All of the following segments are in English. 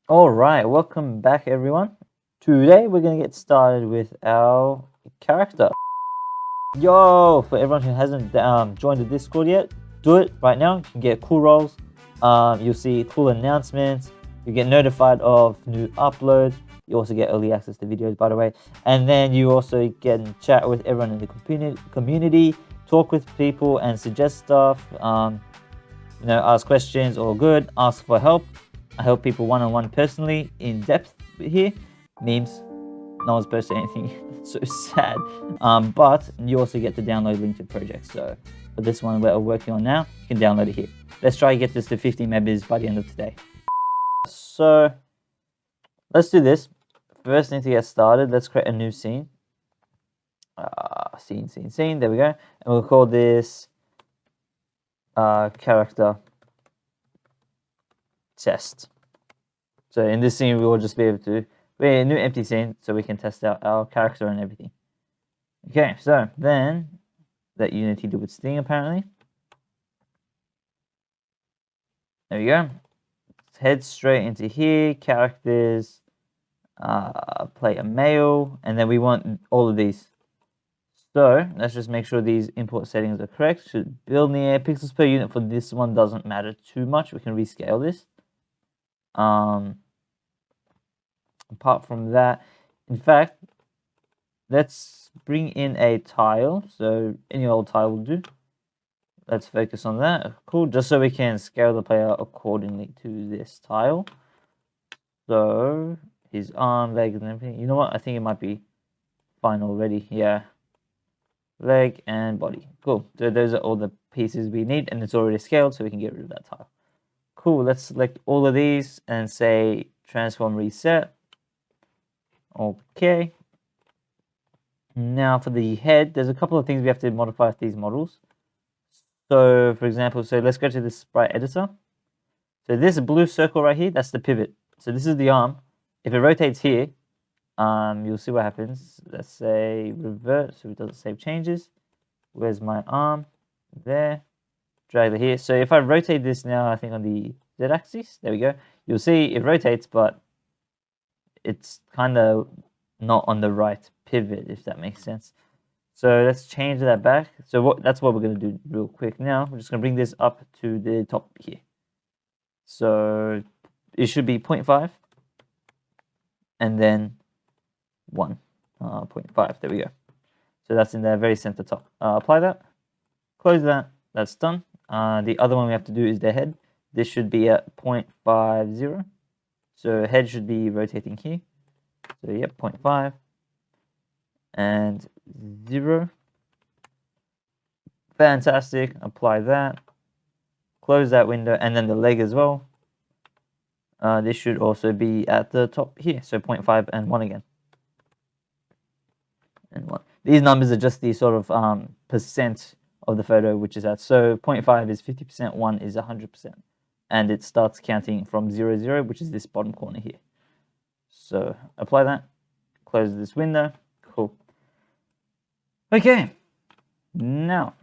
All right, welcome back, everyone. Today we're gonna get started with our character. Yo, for everyone who hasn't joined the Discord yet, do it right now. You can get cool roles. You'll see cool announcements. You get notified of new uploads. You also get early access to videos, by the way. And then you also get in chat with everyone in the community, talk with people, and suggest stuff. Ask questions, all good. Ask for help. I help people one-on-one personally, in depth here. Memes. No one's posted anything. It's so sad. But you also get to download limited projects. So for this one we're working on now, you can download it here. Let's try to get this to 50 members by the end of today. So let's do this. First thing to get started, let's create a new scene. Scene. There we go. And we'll call this character test. So in this scene, we will just be able to create a new empty scene so we can test out our character and everything. Okay, so then let Unity do its thing apparently. There we go. Let's head straight into here, characters, player male, and then we want all of these. So let's just make sure these import settings are correct. Should build near pixels per unit for this one doesn't matter too much. We can rescale this. Apart from that, in fact, let's bring in a tile. So any old tile will do. Let's focus on that. Cool. Just so we can scale the player accordingly to this tile. So his arm, legs, and everything. You know what? I think it might be fine already. Yeah. Leg and body. Cool. So those are all the pieces we need, and it's already scaled, so we can get rid of that tile. Cool. Let's select all of these and say transform reset. Okay. Now for the head, there's a couple of things we have to modify with these models. So for example, let's go to the sprite editor. So this blue circle right here, that's the pivot. So this is the arm. If it rotates here, you'll see what happens. Let's say revert, so it doesn't save changes. Where's my arm? There. Drag it here. So if I rotate this now, I think on the z-axis, there we go. You'll see it rotates, but it's kind of not on the right pivot, if that makes sense. So let's change that back. So that's what we're going to do real quick now. We're just going to bring this up to the top here. So it should be 0.5 and then 1.5. There we go. So that's in the very center top. Apply that. Close that. That's done. The other one we have to do is the head. This should be at 0.50. So head should be rotating here. So yep, 0.5 and 0. Fantastic. Apply that. Close that window, and then the leg as well. This should also be at the top here. So 0.5 and 1 again. And 1. These numbers are just the sort of percent of the photo, which is at. So 0.5 is 50%, 1 is 100%. And it starts counting from 0, 0, which is this bottom corner here. So apply that. Close this window. Cool. Okay. Now,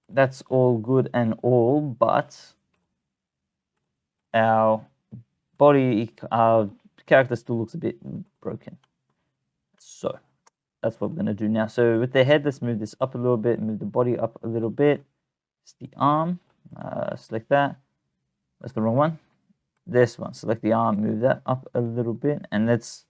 that's all good and all, but our body, our character still looks a bit broken. So that's what we're going to do now. So with the head, let's move this up a little bit, move the body up a little bit. It's the arm. Select that. That's the wrong one. This one. Select the arm, move that up a little bit, and let's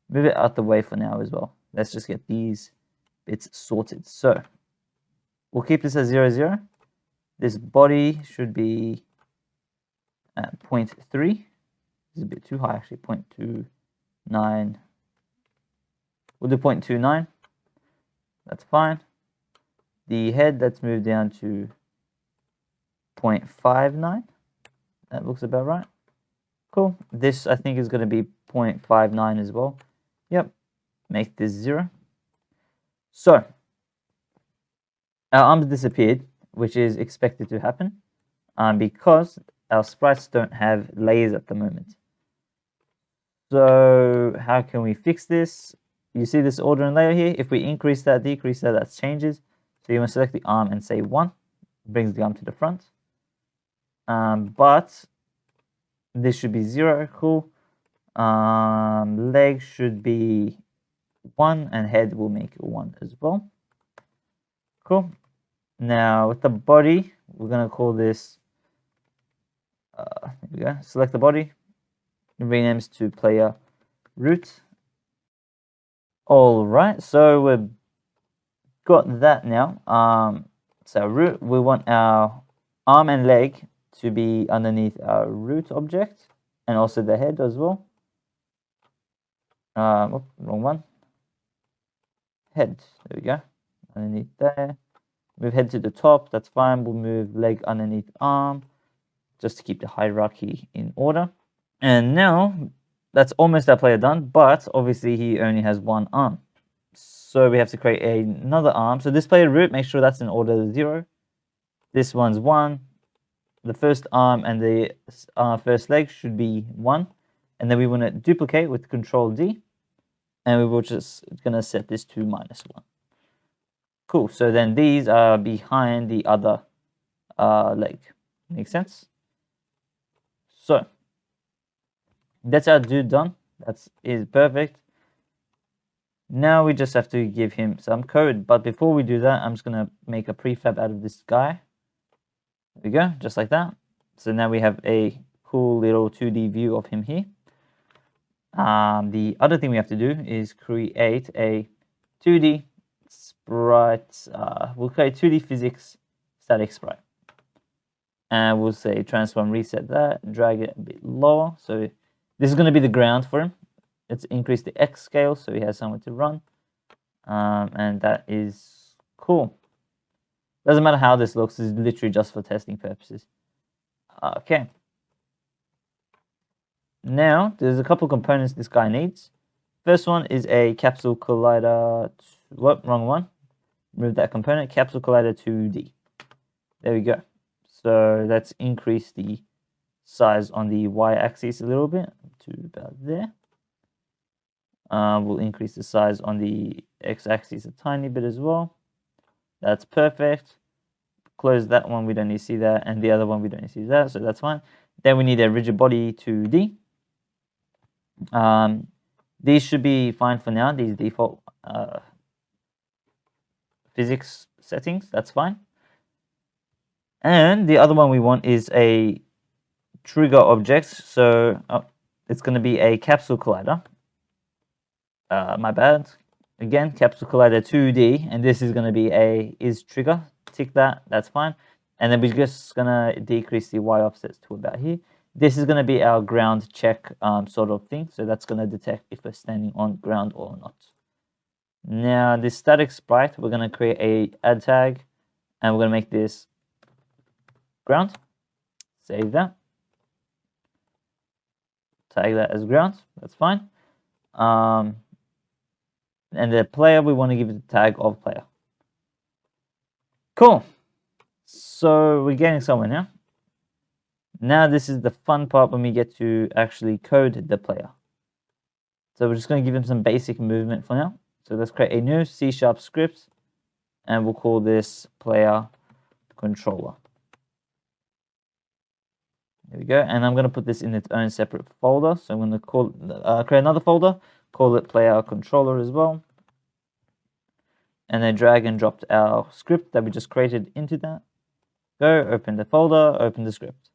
move it out the way for now as well. Let's just get these bits sorted. So we'll keep this at 0, 0. This body should be at 0.3. This is a bit too high, actually. 0.29. We'll do 0.29. That's fine. The head, let's move down to 0.59. That looks about right. Cool. This, I think, is going to be 0.59 as well. Yep. Make this 0. So, our arms disappeared, which is expected to happen because our sprites don't have layers at the moment. So, how can we fix this? You see this order and layer here? If we increase that, decrease that, that changes. So you want to select the arm and say 1. Brings the arm to the front. But This should be 0. Cool. Leg should be 1, and head will make it 1 as well. Cool. Now with the body, we're gonna call this. There we go. Select the body. Renames to player root. All right. So we've got that now. So root. We want our arm and leg to be underneath our root object, and also the head as well. Wrong one. Head. There we go. Underneath there. Move head to the top. That's fine. We'll move leg underneath arm, just to keep the hierarchy in order. And now that's almost our player done, but obviously he only has 1 arm. So we have to create another arm. So this player root, make sure that's in order 0. This one's 1. The first arm and the first leg should be 1. And then we want to duplicate with Control D. And we will just going to set this to -1. Cool. So then these are behind the other leg. Makes sense? So that's our dude done. That is perfect. Now we just have to give him some code. But before we do that, I'm just going to make a prefab out of this guy. There we go, just like that. So now we have a cool little 2D view of him here. The other thing we have to do is create a 2D sprite. We'll create 2D physics static sprite. And we'll say transform reset that, drag it a bit lower. So this is going to be the ground for him. Let's increase the X scale so he has somewhere to run. And that is cool. Doesn't matter how this looks, it's literally just for testing purposes. Okay. Now, there's a couple components this guy needs. First one is a capsule collider. What? Wrong one. Remove that component. Capsule collider 2D. There we go. So let's increase the size on the y-axis a little bit to about there. We'll increase the size on the x-axis a tiny bit as well. That's perfect. Close that one, we don't need to see that, and the other one we don't need to see that, so that's fine. Then we need a rigid body 2D. These should be fine for now, these default physics settings, that's fine. And the other one we want is a trigger object, so it's going to be a capsule collider. My bad. Again, capsule collider 2D, and this is going to be a is trigger. Tick that, that's fine. And then we're just going to decrease the y offsets to about here. This is going to be our ground check sort of thing. So that's going to detect if we're standing on ground or not. Now, this static sprite, we're going to create a add tag, and we're going to make this ground. Save that. Tag that as ground. That's fine. And the player, we want to give it the tag of player. Cool. So we're getting somewhere now. Now this is the fun part when we get to actually code the player. So we're just going to give him some basic movement for now. So let's create a new C# script, and we'll call this player controller. There we go. And I'm going to put this in its own separate folder. So I'm going to create another folder, call it player controller as well. And then drag and drop our script that we just created into that. Go, open the folder, open the script.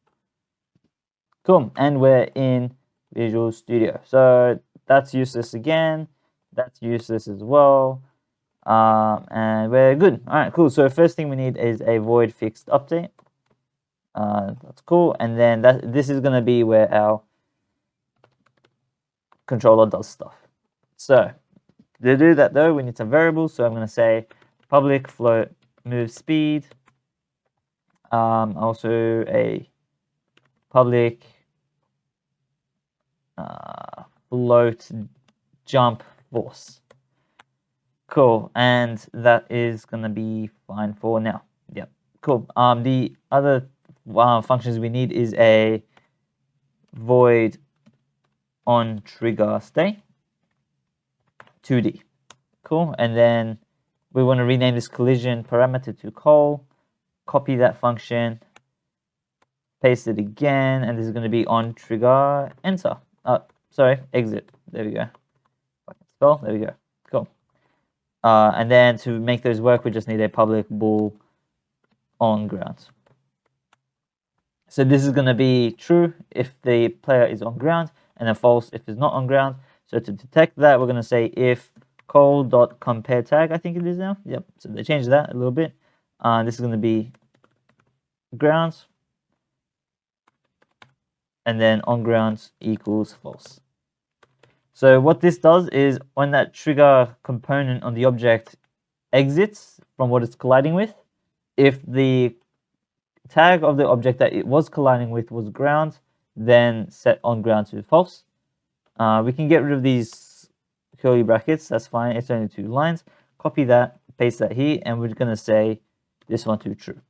Cool, and we're in Visual Studio. So that's useless again. That's useless as well. And we're good. All right, cool. So first thing we need is a void fixed update. That's cool. And then this is going to be where our controller does stuff. So to do that though, we need some variables. So I'm going to say public float move speed. Also a public float jump force. Cool, and that is going to be fine for now. Yep, cool. The other functions we need is a void on trigger stay 2D. Cool, and then we want to rename this collision parameter to call. Copy that function, paste it again, and this is going to be on trigger enter. Sorry, exit. There we go. Spell. There we go. Cool. And then to make those work, we just need a public bool on ground. So this is going to be true if the player is on ground, and then false if it's not on ground. So to detect that, we're going to say if call.compare tag, I think it is now. Yep. So they changed that a little bit. This is going to be ground, and then on ground equals false. So what this does is when that trigger component on the object exits from what it's colliding with, if the tag of the object that it was colliding with was ground, then set on ground to false. We can get rid of these curly brackets, that's fine, it's only 2 lines. Copy that, paste that here, and we're going to say this one to true.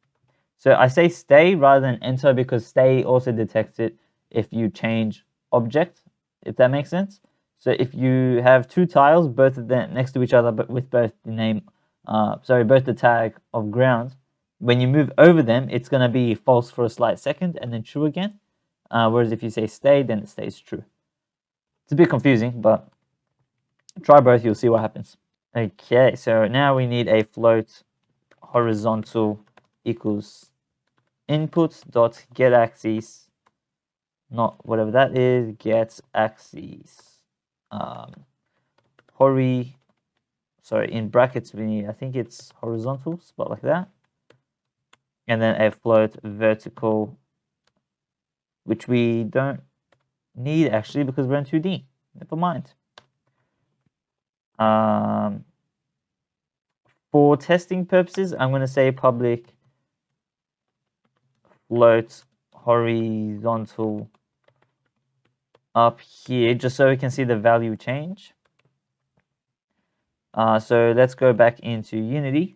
So I say stay rather than enter because stay also detects it if you change object, if that makes sense. So if you have 2 tiles, both of them next to each other, but with both the name, both the tag of ground, when you move over them, it's going to be false for a slight second and then true again. Whereas if you say stay, then it stays true. It's a bit confusing, but try both, you'll see what happens. Okay, so now we need a float horizontal equals input dot get axis, not whatever that is, get axis. In brackets we need, I think it's horizontal, spot like that. And then a float vertical, which we don't need actually because we're in 2D. Never mind. For testing purposes, I'm going to say public float horizontal up here, just so we can see the value change. So let's go back into Unity.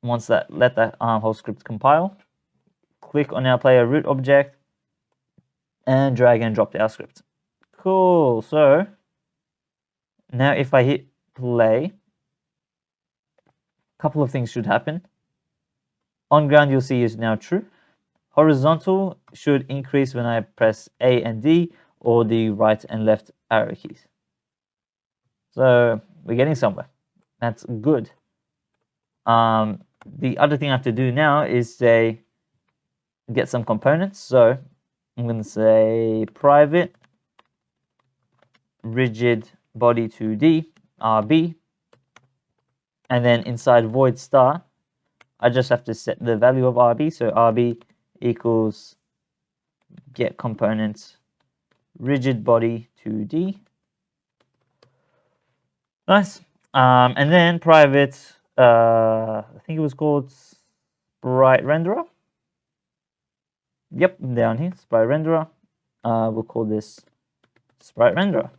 Once that, let that whole script compile. Click on our player root object and drag and drop our script. Cool. So now if I hit play, a couple of things should happen. On ground, you'll see is now true. Horizontal should increase when I press A and D or the right and left arrow keys. So we're getting somewhere. That's good. The other thing I have to do now is say get some components. So I'm going to say private rigid body 2D RB, and then inside void star I just have to set the value of RB. So RB equals get components rigid body 2D. Nice. And then private, I think it was called sprite renderer. Yep, down here, sprite renderer. We'll call this sprite renderer.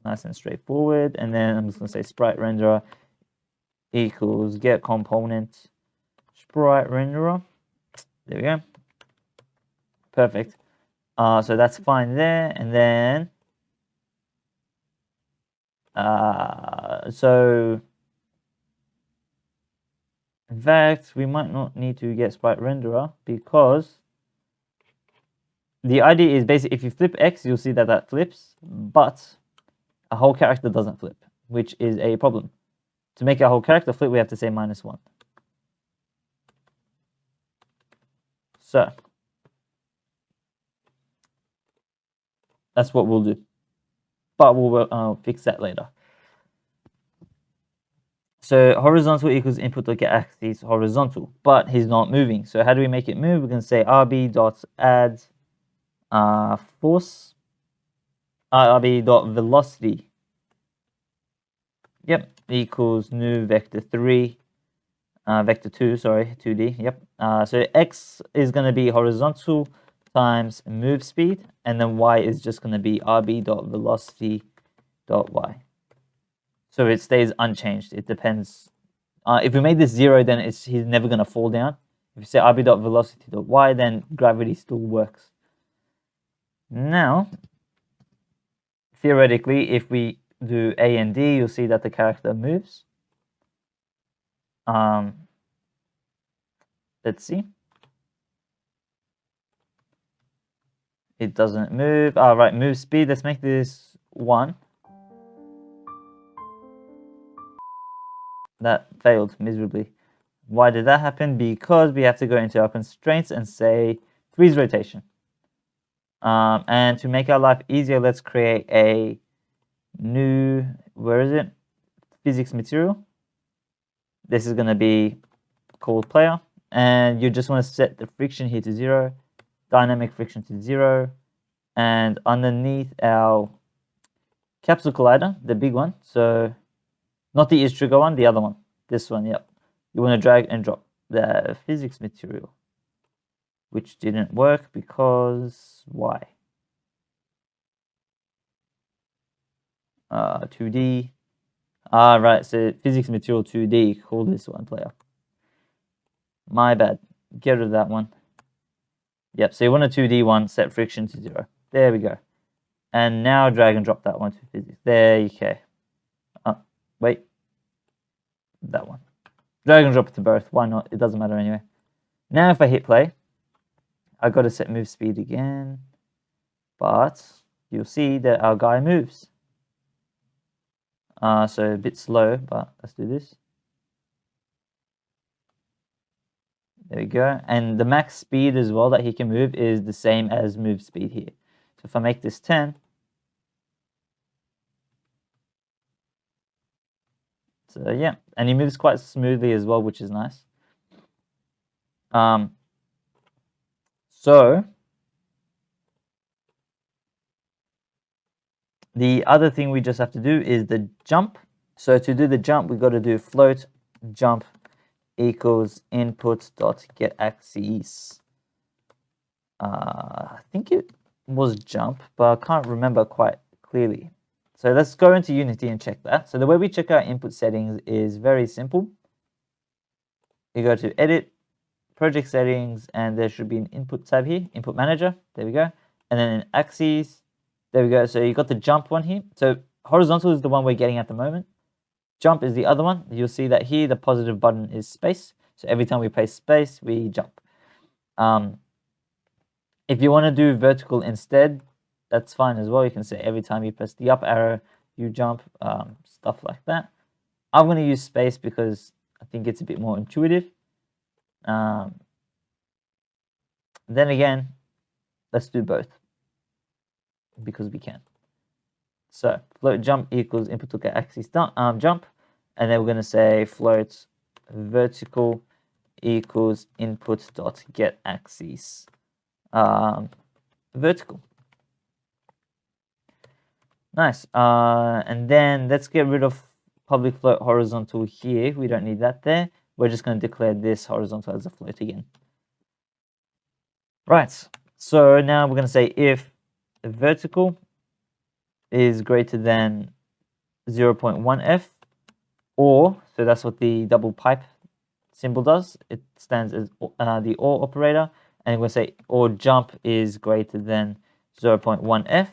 Nice and straightforward. And then I'm just going to say sprite renderer equals get component sprite renderer. There we go. Perfect. So that's fine there. And then so in fact we might not need to get sprite renderer because the idea is basically if you flip X, you'll see that that flips, but a whole character doesn't flip, which is a problem. To make a whole character flip, we have to say -1. So that's what we'll do, but we'll fix that later. So horizontal equals input to get axis horizontal, but he's not moving. So how do we make it move? We're going to say rb.add force, rb.velocity. Yep, equals new vector 3, vector 2, sorry, 2D. Yep. So x is going to be horizontal times move speed, and then y is just going to be rb.velocity.y. So it stays unchanged. It depends. If we made this 0, then he's never going to fall down. If you say rb.velocity.y, then gravity still works. Now, theoretically, if we do A and D, you'll see that the character moves. Let's see. It doesn't move. All right, move speed. Let's make this 1. That failed miserably. Why did that happen? Because we have to go into our constraints and say freeze rotation. And to make our life easier, let's create a new, where is it? Physics material. This is going to be called player. And you just want to set the friction here to 0, dynamic friction to 0, and underneath our capsule collider, the big one, so not the trigger one, the other one, this one, yep. You want to drag and drop the physics material, which didn't work because why? 2D. Right, so physics material 2D, call this one player. My bad, get rid of that one. Yep, so you want a 2D one, set friction to 0. There we go. And now drag and drop that one to physics. There you go. Wait. That one. Drag and drop it to both. Why not? It doesn't matter anyway. Now if I hit play, I got to set move speed again. But you'll see that our guy moves. So a bit slow, but let's do this. There we go. And the max speed as well that he can move is the same as move speed here. So if I make this 10, so yeah, and he moves quite smoothly as well, which is nice. So the other thing we just have to do is the jump. So to do the jump, we got to do float jump equals input dot get axis. I think it was jump, but I can't remember quite clearly. So let's go into Unity and check that. So the way we check our input settings is very simple. You go to edit, project settings, and there should be an input tab here, input manager. There we go. And then in axes, there we go. So you got the jump one here. So horizontal is the one we're getting at the moment. Jump is the other one. You'll see that here the positive button is space. So every time we press space, we jump. If you want to do vertical instead, that's fine as well. You can say every time you press the up arrow, you jump, stuff like that. I'm going to use space because I think it's a bit more intuitive. Then again, let's do both because we can. So float jump equals input to get axis jump, and then we're going to say float vertical equals input dot get axis vertical. Nice. And then let's get rid of public float horizontal here. We don't need that there. We're just going to declare this horizontal as a float again. Right. So now we're going to say if vertical is greater than 0.1f, or, so that's what the double pipe symbol does. It stands as the or operator. And we'll say or jump is greater than 0.1f.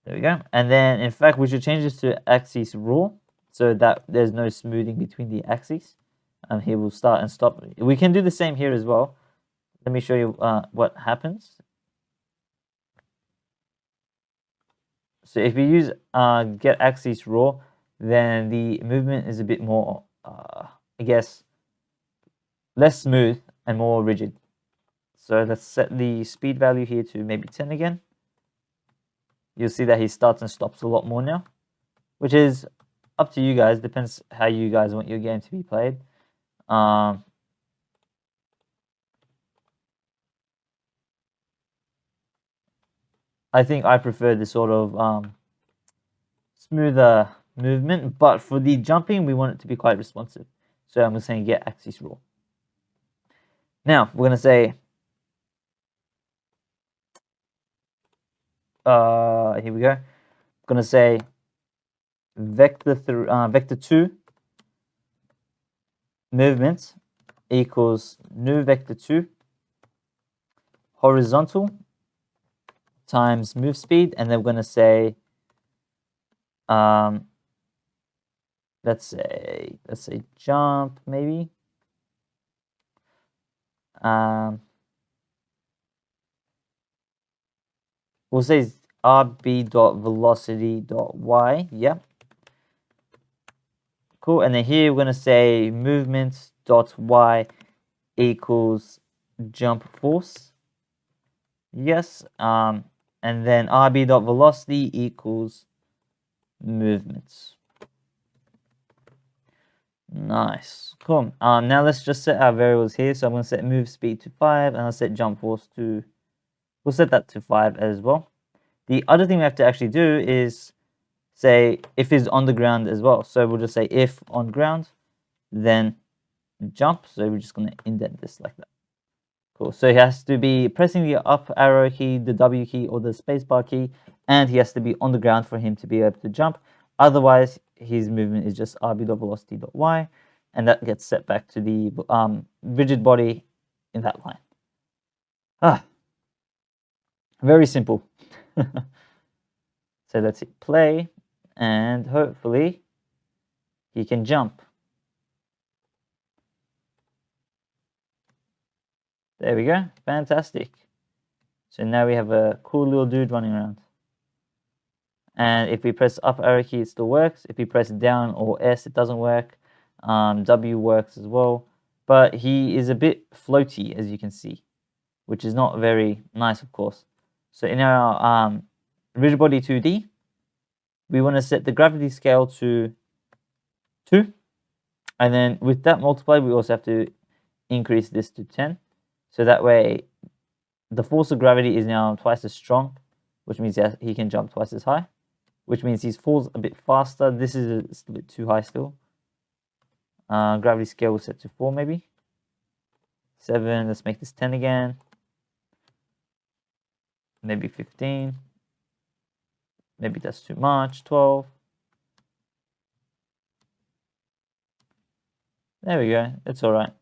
There we go. And then, in fact, we should change this to axis rule so that there's no smoothing between the axes. And he will start and stop. We can do the same here as well. Let me show you what happens. So if you use get axis raw, then the movement is a bit more, I guess, less smooth and more rigid. So let's set the speed value here to maybe 10 again. You'll see that he starts and stops a lot more now, which is up to you guys. Depends how you guys want your game to be played. I think I prefer the sort of smoother movement, but for the jumping, we want it to be quite responsive. So I'm saying get axis raw. Now we're going to say, here we go. I'm going to say vector 2 movement equals new vector 2 horizontal times move speed, and then we're going to say let's say jump maybe, we'll say rb.velocity.y. Yeah. Cool. And then here we're going to say movement.y equals jump force. Yes. And then rb.velocity equals movements. Nice. Cool. Now let's just set our variables here. So I'm going to set move speed to 5 and I'll set jump force to, we'll set that to 5 as well. The other thing we have to actually do is say if it's on the ground as well. So we'll just say if on ground, then jump. So we're just going to indent this like that. Cool. So he has to be pressing the up arrow key, the W key, or the spacebar key, and he has to be on the ground for him to be able to jump. Otherwise, his movement is just rb.velocity.y, and that gets set back to the rigid body in that line. Very simple. So let's hit play, and hopefully he can jump. There we go. Fantastic. So now we have a cool little dude running around. And if we press up arrow key, it still works. If we press down or S, it doesn't work. W works as well. But he is a bit floaty, as you can see, which is not very nice, of course. So in our rigid body 2D, we want to set the gravity scale to 2. And then with that multiplied, we also have to increase this to 10. So that way, the force of gravity is now twice as strong, which means that he can jump twice as high, which means he falls a bit faster. This is a bit too high still. Gravity scale was set to 4 maybe. 7, let's make this 10 again. Maybe 15. Maybe that's too much, 12. There we go, it's all right.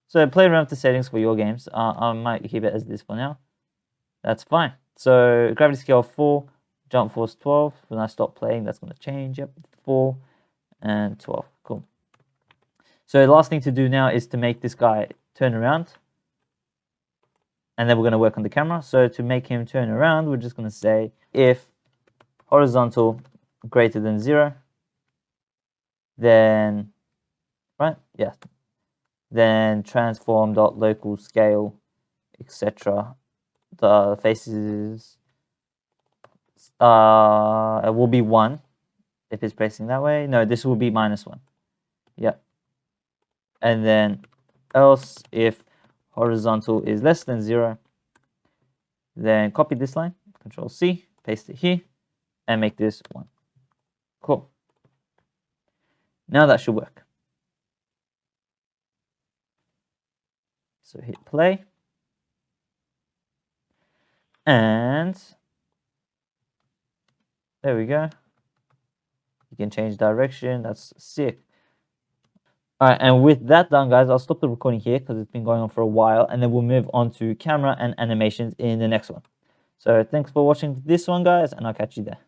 So play around with the settings for your games. I might keep it as this for now. That's fine. So gravity scale 4, jump force 12. When I stop playing, that's going to change. Yep, 4 and 12. Cool. So the last thing to do now is to make this guy turn around. And then we're going to work on the camera. So to make him turn around, we're just going to say if horizontal greater than 0, then, right? Yeah. Then transform.local scale, etc. The faces it will be 1 if it's facing that way. No, this will be -1. Yep. And then else if horizontal is less than 0, then copy this line, Control C, paste it here, and make this 1. Cool. Now that should work. So hit play. And there we go. You can change direction. That's sick. All right, and with that done, guys, I'll stop the recording here because it's been going on for a while, and then we'll move on to camera and animations in the next one. So thanks for watching this one, guys, and I'll catch you there.